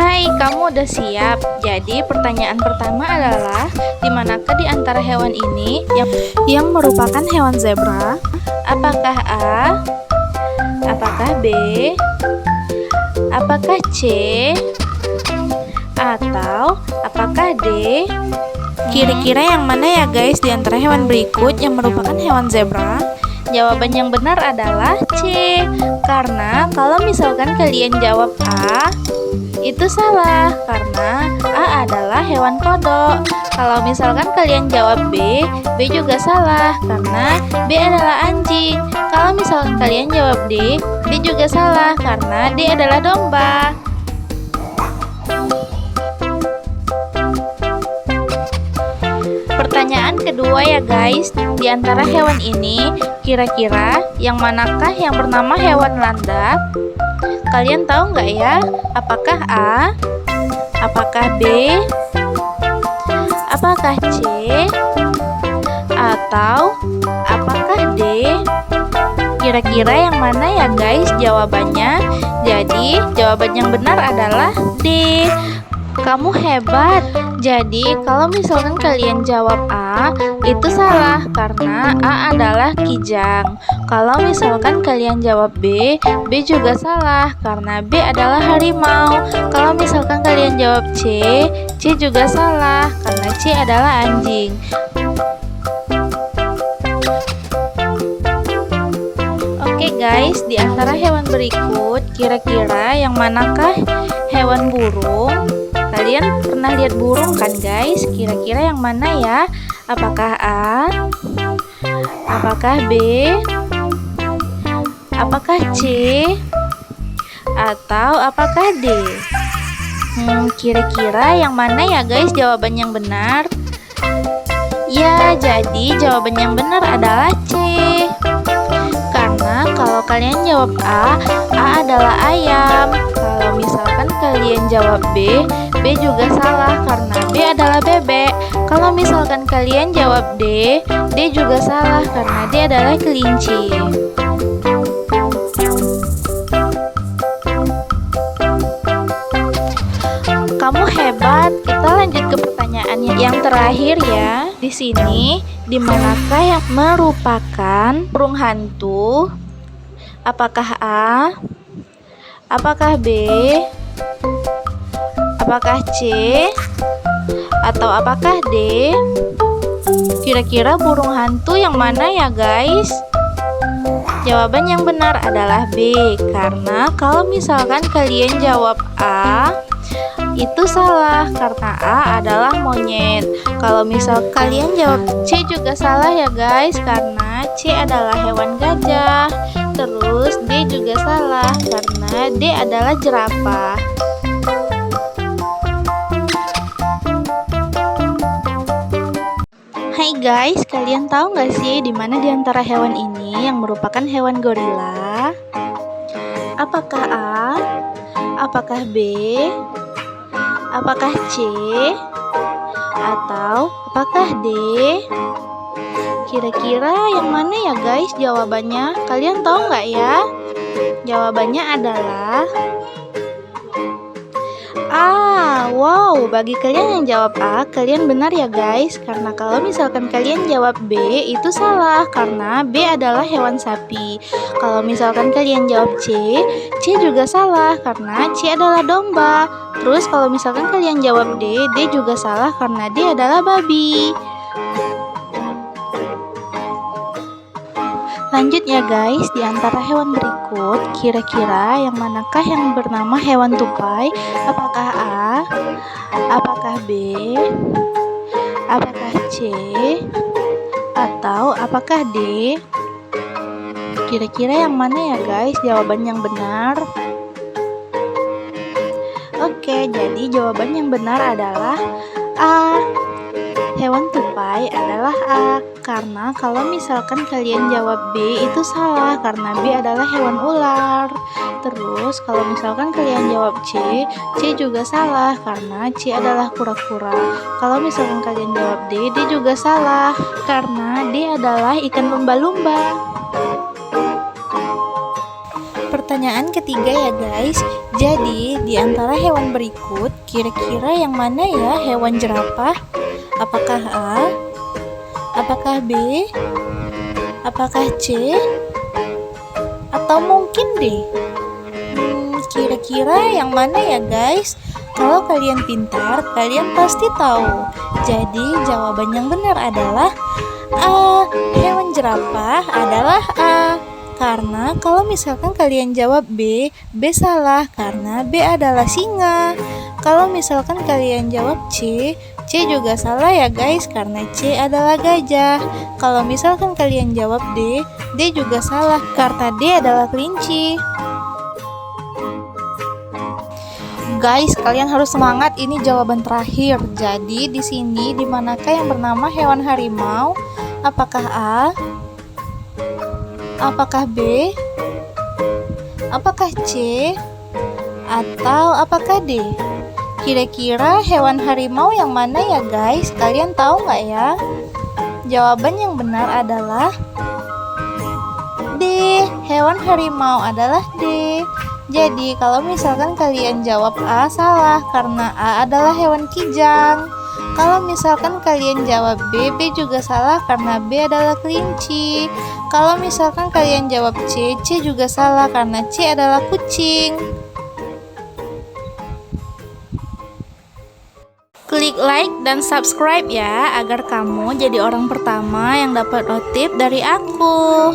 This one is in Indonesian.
Hai, kamu udah siap? Jadi pertanyaan pertama adalah, di manakah di antara hewan ini yang merupakan hewan zebra? Apakah A? Apakah B? Apakah C? Atau apakah D? Kira-kira yang mana ya guys di antara hewan berikut yang merupakan hewan zebra? Jawaban yang benar adalah C. Karena kalau misalkan kalian jawab A, itu salah karena A adalah hewan kodok. Kalau misalkan kalian jawab B, B juga salah karena B adalah anjing. Kalau misalkan kalian jawab D, D juga salah karena D adalah domba. Pertanyaan kedua ya guys, di antara hewan ini, kira-kira yang manakah yang bernama hewan landak? Kalian tahu nggak ya? Apakah A? Apakah B? Apakah C? Atau apakah D? Kira-kira yang mana ya guys jawabannya? Jadi jawaban yang benar adalah D. Kamu hebat. Jadi kalau misalkan kalian jawab A, itu salah karena A adalah kijang. Kalau misalkan kalian jawab B, B juga salah karena B adalah harimau. Kalau misalkan kalian jawab C, C juga salah karena C adalah anjing. Oke guys, di antara hewan berikut, kira-kira yang manakah hewan burung? Kalian pernah lihat burung kan guys? Kira-kira yang mana ya? Apakah A? Apakah B? Apakah C? Atau apakah D? Kira-kira yang mana ya guys jawaban yang benar? Ya, jadi jawaban yang benar adalah C. Karena kalau kalian jawab A adalah ayam. Kalau misalkan kalian jawab B, B juga salah karena B adalah bebek. Kalau misalkan kalian jawab D, D juga salah karena D adalah kelinci. Kamu hebat. Kita lanjut ke pertanyaan yang terakhir ya. Di sini, di manakah yang merupakan burung hantu? Apakah A? Apakah B? Apakah C? Atau apakah D? Kira-kira burung hantu yang mana ya guys? Jawaban yang benar adalah B. Karena kalau misalkan kalian jawab A, itu salah karena A adalah monyet. Kalau misal kalian jawab C juga salah ya guys, karena C adalah hewan gajah. Terus D juga salah karena D adalah jerapah. Hai guys, kalian tahu nggak sih di mana di antara hewan ini yang merupakan hewan gorila? Apakah A? Apakah B? Apakah C? Atau apakah D? Kira-kira yang mana ya guys jawabannya? Kalian tahu nggak ya? Jawabannya adalah A. Wow, bagi kalian yang jawab A, kalian benar ya guys. Karena kalau misalkan kalian jawab B, itu salah karena B adalah hewan sapi. Kalau misalkan kalian jawab C, C juga salah karena C adalah domba. Terus kalau misalkan kalian jawab D, D juga salah karena D adalah babi. Lanjut ya guys, di antara hewan berikut, kira-kira yang manakah yang bernama hewan tupai? Apakah A? Apakah B? Apakah C? Atau apakah D? Kira-kira yang mana ya guys jawaban yang benar? Oke, jadi jawaban yang benar adalah A. Hewan tupai adalah A. Karena kalau misalkan kalian jawab B itu salah karena B adalah hewan ular. Terus kalau misalkan kalian jawab C, C juga salah karena C adalah kura-kura. Kalau misalkan kalian jawab D, D juga salah karena D adalah ikan lumba-lumba. Pertanyaan ketiga ya guys, Jadi, di antara hewan berikut, kira-kira yang mana ya hewan jerapah? Apakah A? Apakah B? Apakah C? Atau mungkin D? Kira-kira yang mana ya guys? Kalau kalian pintar, kalian pasti tahu. Jadi, jawaban yang benar adalah A. Hewan jerapah adalah A. Karena kalau misalkan kalian jawab B salah karena B adalah singa. Kalau misalkan kalian jawab C juga salah ya guys karena C adalah gajah. Kalau misalkan kalian jawab D juga salah karena D adalah kelinci. Guys, kalian harus semangat, ini jawaban terakhir. Jadi di sini di manakah yang bernama hewan harimau? Apakah A? Apakah B? Apakah C? Atau apakah D? Kira-kira hewan harimau yang mana ya guys? Kalian tahu nggak ya? Jawaban yang benar adalah D. Hewan harimau adalah D. Jadi kalau misalkan kalian jawab A salah karena A adalah hewan kijang. Kalau misalkan kalian jawab B juga salah karena B adalah kelinci. Kalau misalkan kalian jawab C juga salah karena C adalah kucing. Klik like dan subscribe ya, agar kamu jadi orang pertama yang dapat notif dari aku.